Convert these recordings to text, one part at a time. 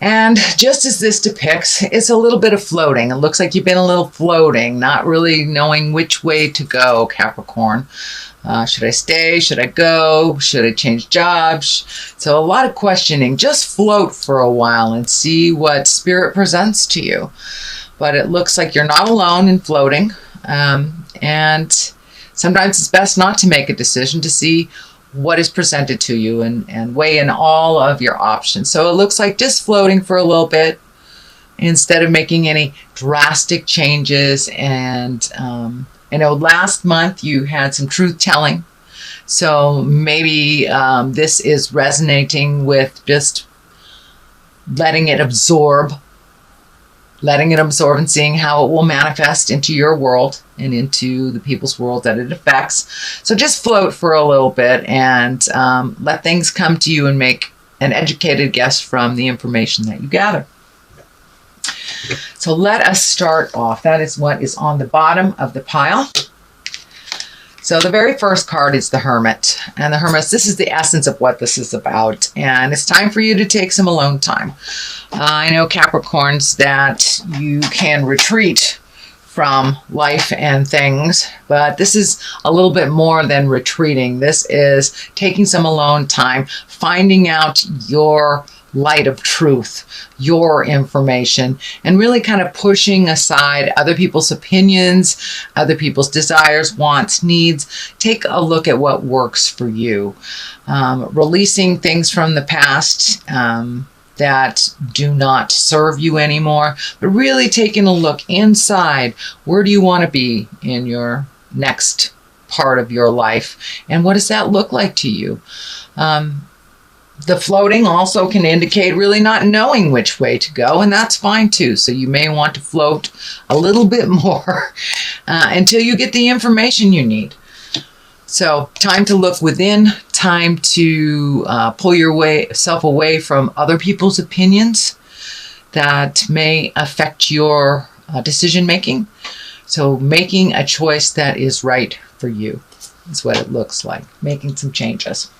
And just as this depicts, it's a little bit of floating. It looks like you've been a little floating, not really knowing which way to go, Capricorn. Should I stay? Should I go? Should I change jobs? So a lot of questioning. Just float for a while and see what Spirit presents to you. But it looks like you're not alone in floating. And sometimes it's best not to make a decision, to see what is presented to you and weigh in all of your options. So it looks like just floating for a little bit instead of making any drastic changes. And I know last month you had some truth telling. So maybe this is resonating with just letting it absorb and seeing how it will manifest into your world and into the people's world that it affects. So just float for a little bit and let things come to you and make an educated guess from the information that you gather. So let us start off. That is what is on the bottom of the pile. So the very first card is the Hermit. And the Hermit, this is the essence of what this is about. And it's time for you to take some alone time. I know, Capricorns, that you can retreat from life and things, but this is a little bit more than retreating. This is taking some alone time, finding out your light of truth, your information, and really kind of pushing aside other people's opinions, other people's desires, wants, needs. Take a look at what works for you. Releasing things from the past that do not serve you anymore, but really taking a look inside. Where do you want to be in your next part of your life? And what does that look like to you? The floating also can indicate really not knowing which way to go, and that's fine too. So you may want to float a little bit more until you get the information you need. So time to look within, time to pull yourself away from other people's opinions that may affect your decision making. So making a choice that is right for you is what it looks like, making some changes.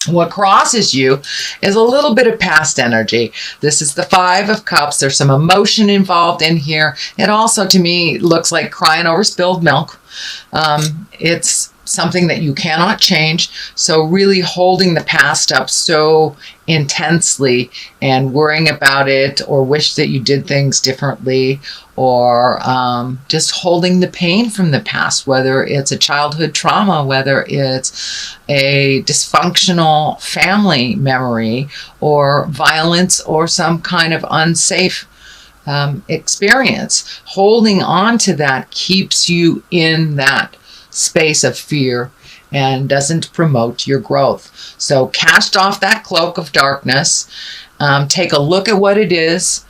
What crosses you is a little bit of past energy. This is the Five of Cups. There's some emotion involved in here. It also, to me, looks like crying over spilled milk. It's something that you cannot change. So really holding the past up so intensely and worrying about it, or wish that you did things differently, or just holding the pain from the past, whether it's a childhood trauma, whether it's a dysfunctional family memory, or violence, or some kind of unsafe experience. Holding on to that keeps you in that space of fear and doesn't promote your growth. So cast off that cloak of darkness, take a look at what it is,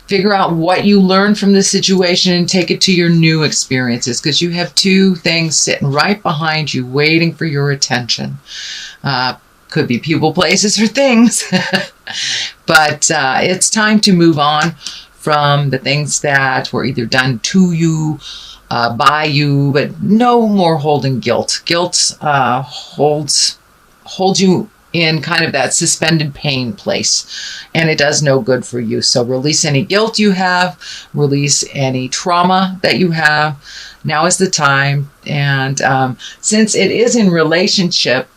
figure out what you learned from the situation, and take it to your new experiences, because you have two things sitting right behind you waiting for your attention. Could be people, places, or things. But it's time to move on from the things that were either done to you, by you, but no more holding guilt. Guilt holds you in kind of that suspended pain place, and it does no good for you. So release any guilt you have, release any trauma that you have. Now is the time. And since it is in relationship,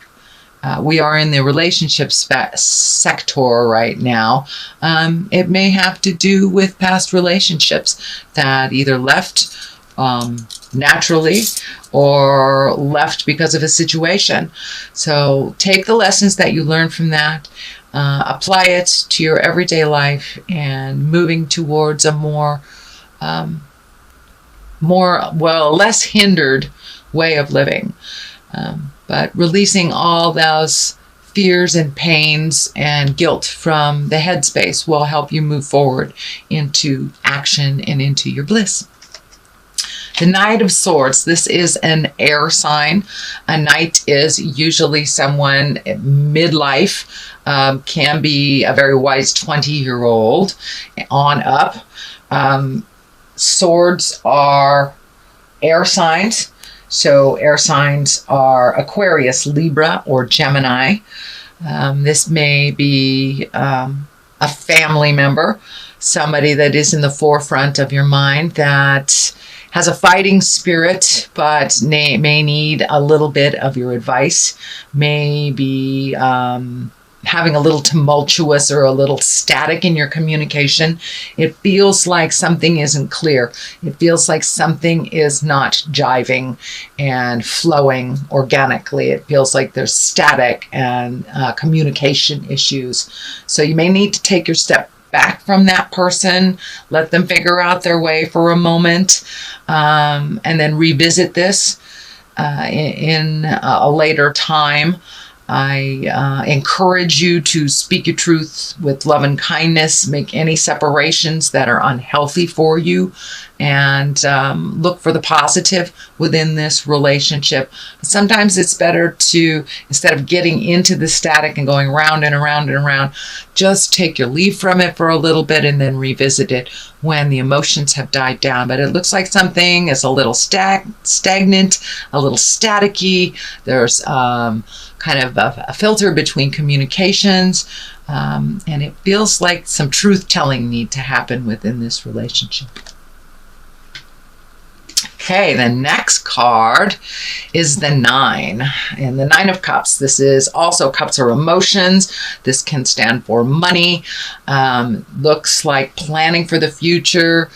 we are in the relationship sector right now. It may have to do with past relationships that either left naturally or left because of a situation. So take the lessons that you learned from that, apply it to your everyday life, and moving towards a less hindered way of living. But releasing all those fears and pains and guilt from the headspace will help you move forward into action and into your bliss. The Knight of Swords, this is an air sign. A knight is usually someone midlife, can be a very wise 20-year-old on up. Swords are air signs. So air signs are Aquarius, Libra, or Gemini. This may be a family member, somebody that is in the forefront of your mind that has a fighting spirit, but may need a little bit of your advice, may be having a little tumultuous or a little static in your communication. It feels like something isn't clear. It feels like something is not jiving and flowing organically. It feels like there's static and communication issues. So you may need to take your step back from that person, let them figure out their way for a moment, and then revisit this in a later time. I encourage you to speak your truth with love and kindness, make any separations that are unhealthy for you, and look for the positive within this relationship. Sometimes it's better to, instead of getting into the static and going round and around and around, just take your leave from it for a little bit and then revisit it when the emotions have died down. But it looks like something is a little stagnant, a little staticky. There's kind of a filter between communications, and it feels like some truth-telling need to happen within this relationship. Okay, the next card is the 9, and the 9 of Cups. This is also, cups are emotions. This can stand for money. Looks like planning for the future,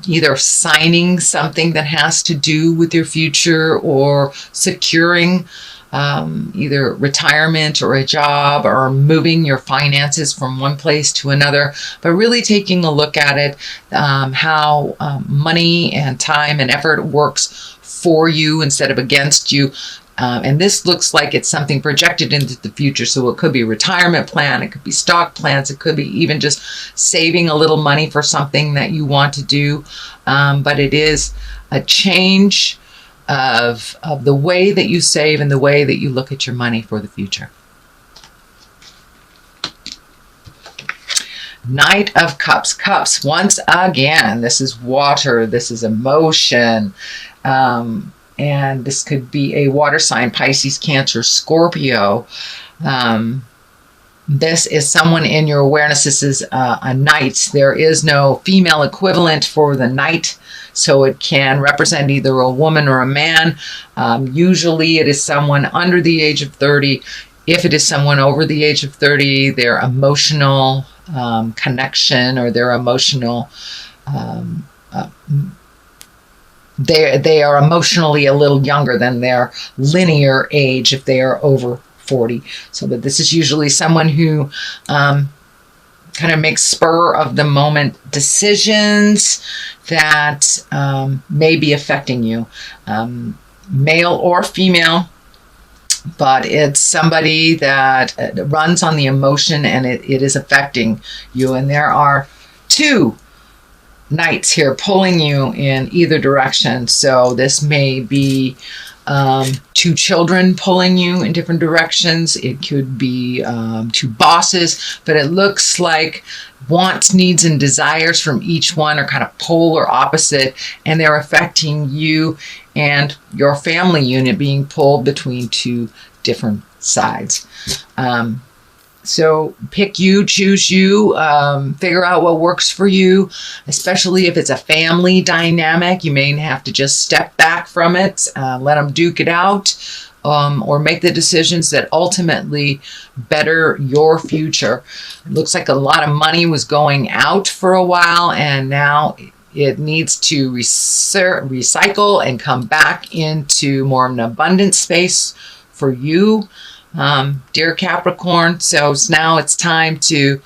either signing something that has to do with your future or securing either retirement or a job or moving your finances from one place to another, but really taking a look at it, how money and time and effort works for you instead of against you. And this looks like it's something projected into the future. So it could be a retirement plan, it could be stock plans, it could be even just saving a little money for something that you want to do. But it is a change of the way that you save and the way that you look at your money for the future. Knight of Cups. Cups, once again, this is water, this is emotion. And this could be a water sign, Pisces, Cancer, Scorpio. This is someone in your awareness. This is a knight. There is no female equivalent for the knight, so it can represent either a woman or a man. Usually it is someone under the age of 30. If it is someone over the age of 30, their emotional connection or their emotional they are emotionally a little younger than their linear age if they are over 40. So, but this is usually someone who kind of makes spur of the moment decisions that may be affecting you, male or female, but it's somebody that runs on the emotion and it is affecting you. And there are 2 knights here pulling you in either direction. So this may be 2 children pulling you in different directions. It could be 2 bosses, but it looks like wants, needs, and desires from each one are kind of polar opposite, and they're affecting you and your family unit being pulled between 2 different sides. So pick you, choose you, figure out what works for you, especially if it's a family dynamic. You may have to just step back from it, let them duke it out, or make the decisions that ultimately better your future. It looks like a lot of money was going out for a while, and now it needs to recycle and come back into more of an abundant space for you, dear Capricorn. So now it's time to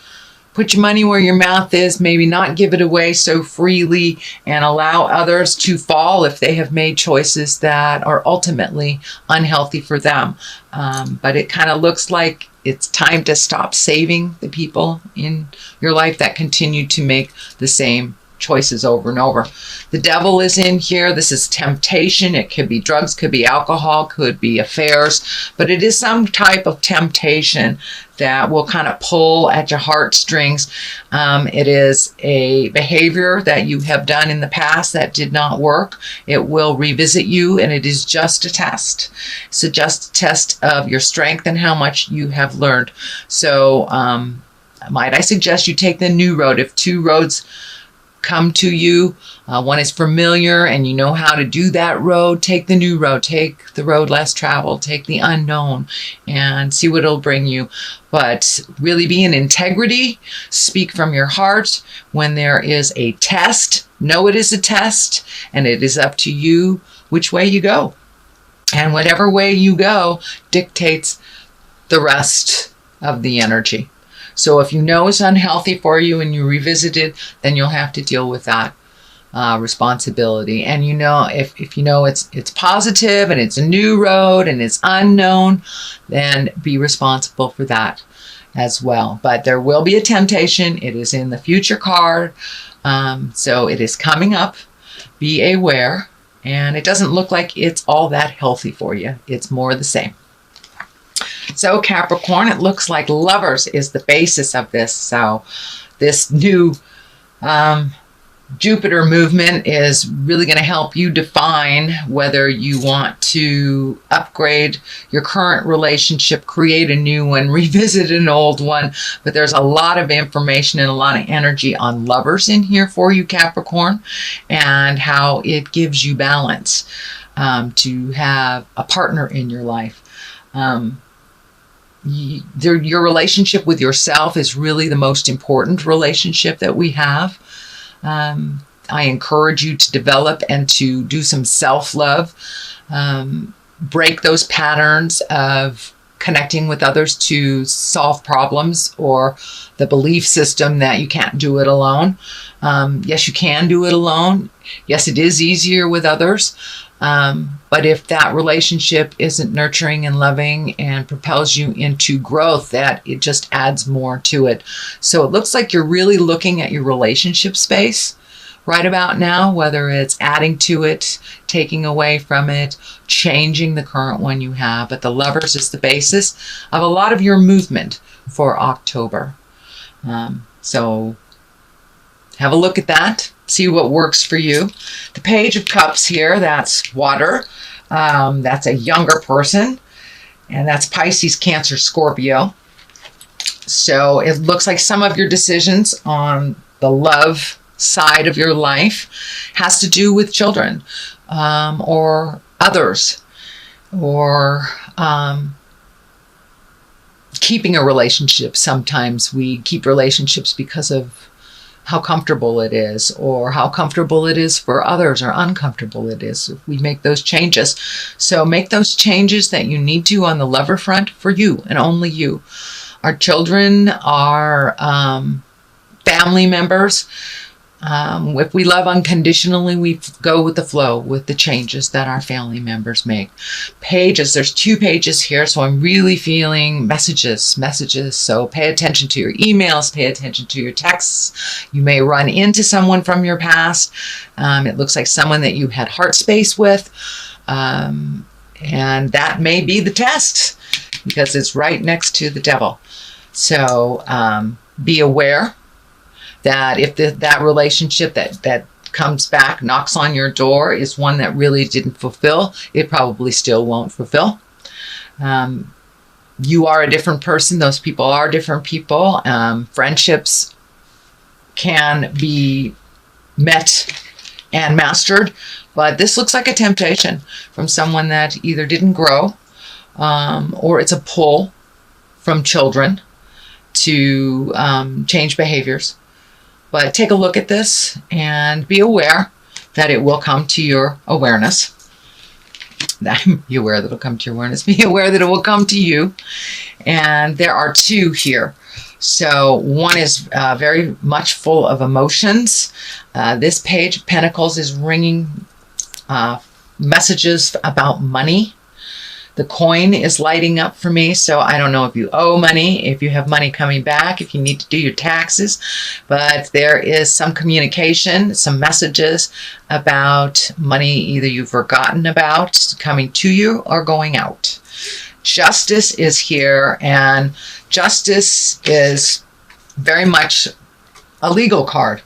put your money where your mouth is, maybe not give it away so freely, and allow others to fall if they have made choices that are ultimately unhealthy for them. But it kind of looks like it's time to stop saving the people in your life that continue to make the same choices over and over. The devil is in here. This is temptation. It could be drugs, could be alcohol, could be affairs, but it is some type of temptation that will kind of pull at your heartstrings. It is a behavior that you have done in the past that did not work. It will revisit you, and it is just a test. It's just a test of your strength and how much you have learned. So might I suggest you take the new road. If two roads come to you, one is familiar and you know how to do that road, take the new road. Take the road less traveled. Take the unknown and see what it'll bring you. But really be in integrity. Speak from your heart. When there is a test, know it is a test, and it is up to you which way you go. And whatever way you go dictates the rest of the energy. So if you know it's unhealthy for you and you revisit it, then you'll have to deal with that responsibility. And you know, if you know it's positive and it's a new road and it's unknown, then be responsible for that as well. But there will be a temptation. It is in the future card. So it is coming up. Be aware. And it doesn't look like it's all that healthy for you. It's more the same. So Capricorn, it looks like Lovers is the basis of this. So this new Jupiter movement is really going to help you define whether you want to upgrade your current relationship, create a new one, revisit an old one. But there's a lot of information and a lot of energy on Lovers in here for you, Capricorn, and how it gives you balance to have a partner in your life. Your relationship with yourself is really the most important relationship that we have. I encourage you to develop and to do some self-love. Break those patterns of connecting with others to solve problems, or the belief system that you can't do it alone. Yes, you can do it alone. Yes, it is easier with others. But if that relationship isn't nurturing and loving and propels you into growth, that it just adds more to it. So it looks like you're really looking at your relationship space right about now, whether it's adding to it, taking away from it, changing the current one you have. But the Lovers is the basis of a lot of your movement for October. So have a look at that. See what works for you. The Page of Cups here, that's water. That's a younger person. And that's Pisces, Cancer, Scorpio. So it looks like some of your decisions on the love side of your life has to do with children or others, or keeping a relationship. Sometimes we keep relationships because of how comfortable it is, or how comfortable it is for others, or uncomfortable it is if we make those changes. So make those changes that you need to on the lover front for you and only you. Our children, our family members, if we love unconditionally, we go with the flow with the changes that our family members make. Pages, there's 2 pages here, so I'm really feeling messages. So pay attention to your emails, pay attention to your texts. You may run into someone from your past. It looks like someone that you had heart space with. And that may be the test, because it's right next to the devil. So be aware that if that relationship that comes back, knocks on your door, is one that really didn't fulfill, it probably still won't fulfill. You are a different person. Those people are different people. Friendships can be met and mastered, but this looks like a temptation from someone that either didn't grow, or it's a pull from children to change behaviors. But take a look at this and be aware that it will come to your awareness. Be aware that it'll come to your awareness. Be aware that it will come to you. And there are 2 here. So one is very much full of emotions. This Page of Pentacles is ringing messages about money. The coin is lighting up for me, so I don't know if you owe money, if you have money coming back, if you need to do your taxes, but there is some communication, some messages about money either you've forgotten about coming to you or going out. Justice is here, and justice is very much a legal card.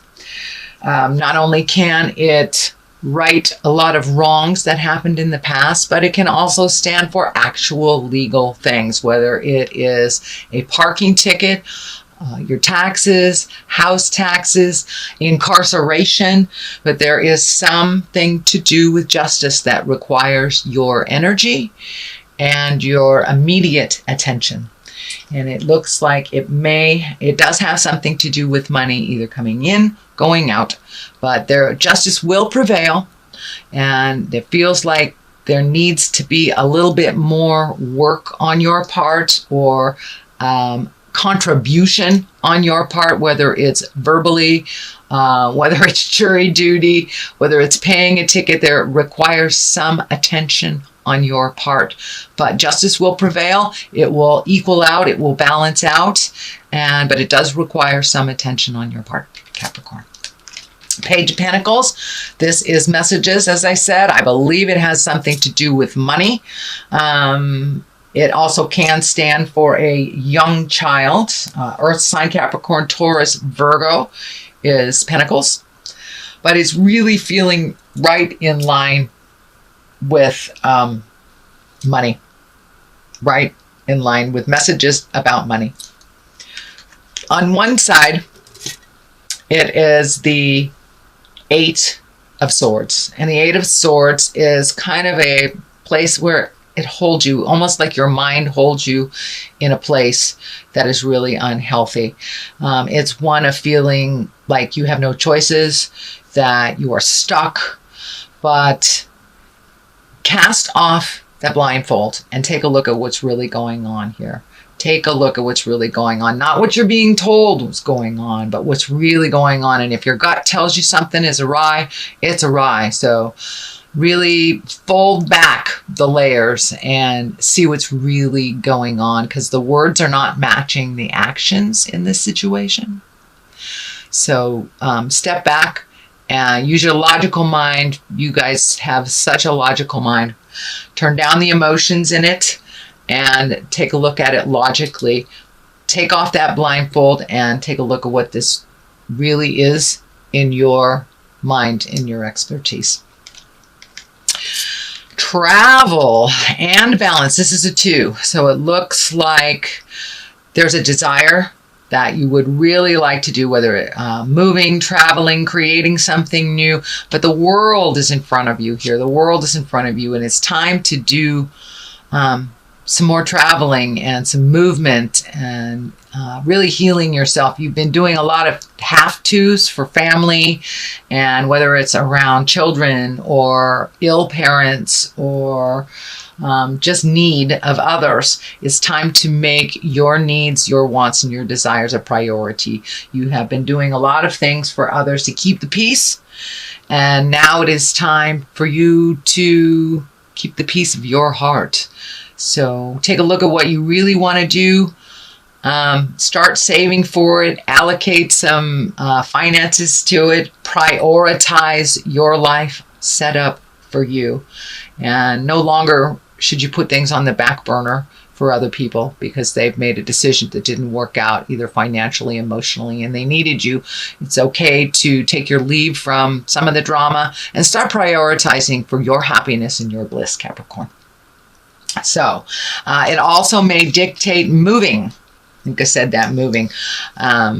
Not only can it right a lot of wrongs that happened in the past, but it can also stand for actual legal things, whether it is a parking ticket, your taxes, house taxes, incarceration, but there is something to do with justice that requires your energy and your immediate attention. And it looks like it does have something to do with money either coming in, going out, but justice will prevail, and it feels like there needs to be a little bit more work on your part, or contribution on your part, whether it's verbally, whether it's jury duty, whether it's paying a ticket. There requires some attention on your part, but justice will prevail. It will equal out, it will balance out, but it does require some attention on your part, Capricorn. Page of Pentacles. This is messages, as I said. I believe it has something to do with money. It also can stand for a young child. Earth sign, Capricorn, Taurus, Virgo is Pentacles, but it's really feeling right in line with money, right in line with messages about money. On one side, it is the Eight of Swords, and the Eight of Swords is kind of a place where it holds you, almost like your mind holds you in a place that is really unhealthy. It's one of feeling like you have no choices, that you are stuck, but cast off that blindfold and take a look at what's really going on here. Take a look at what's really going on. Not what you're being told was going on, but what's really going on. And if your gut tells you something is awry, it's awry. So really fold back the layers and see what's really going on, because the words are not matching the actions in this situation. So step back and use your logical mind. You guys have such a logical mind. Turn down the emotions in it and take a look at it logically. Take off that blindfold and take a look at what this really is in your mind, in your expertise. Travel and balance. This is a 2. So it looks like there's a desire that you would really like to do, whether moving, traveling, creating something new, but the world is in front of you here. The world is in front of you, and it's time to do some more traveling and some movement and really healing yourself. You've been doing a lot of have-tos for family, and whether it's around children or ill parents or just need of others, it's time to make your needs, your wants, and your desires a priority. You have been doing a lot of things for others to keep the peace, and now it is time for you to keep the peace of your heart. So take a look at what you really want to do. Start saving for it. Allocate some finances to it. Prioritize your life set up for you. And no longer should you put things on the back burner for other people because they've made a decision that didn't work out, either financially, emotionally, and they needed you. It's okay to take your leave from some of the drama and start prioritizing for your happiness and your bliss, Capricorn. So it also may dictate moving. I think I said that, moving. But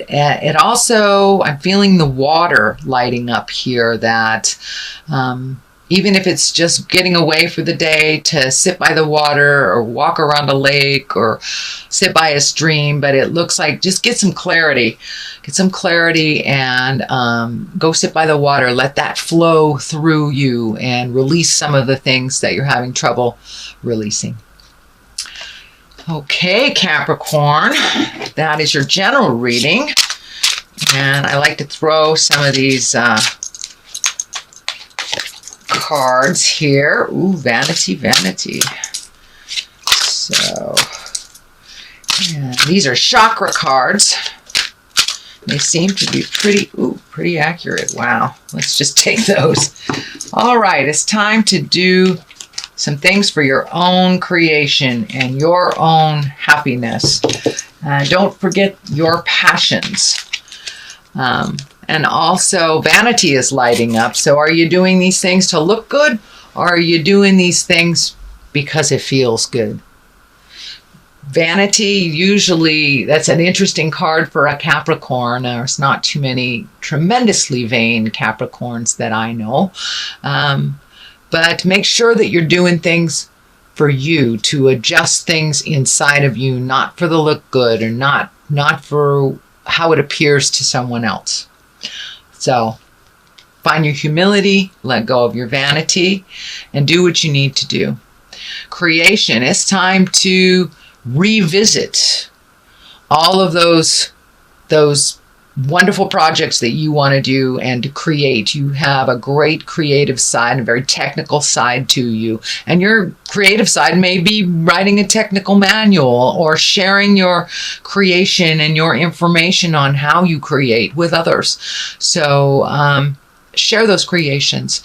it also, I'm feeling the water lighting up here, that even if it's just getting away for the day to sit by the water or walk around a lake or sit by a stream, but it looks like just get some clarity. Get some clarity and go sit by the water. Let that flow through you and release some of the things that you're having trouble releasing. Okay, Capricorn, that is your general reading. And I like to throw some of these cards here. Ooh, vanity, vanity. So, yeah, these are chakra cards. They seem to be pretty accurate. Wow. Let's just take those. All right. It's time to do some things for your own creation and your own happiness. Don't forget your passions. And also vanity is lighting up. So are you doing these things to look good, or are you doing these things because it feels good? Vanity, usually that's an interesting card for a Capricorn. There's not too many tremendously vain Capricorns that I know. But make sure that you're doing things for you, to adjust things inside of you, not for the look good, or not for how it appears to someone else. So find your humility, let go of your vanity, and do what you need to do. Creation, it's time to revisit all of those wonderful projects that you want to do and to create. You have a great creative side, a very technical side to you. And your creative side may be writing a technical manual or sharing your creation and your information on how you create with others. So share those creations.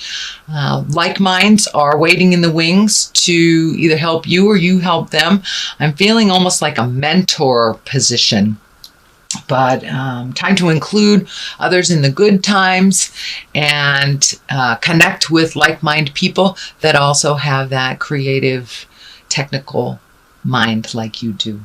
Like minds are waiting in the wings to either help you or you help them. I'm feeling almost like a mentor position. But time to include others in the good times and connect with like-minded people that also have that creative, technical mind like you do.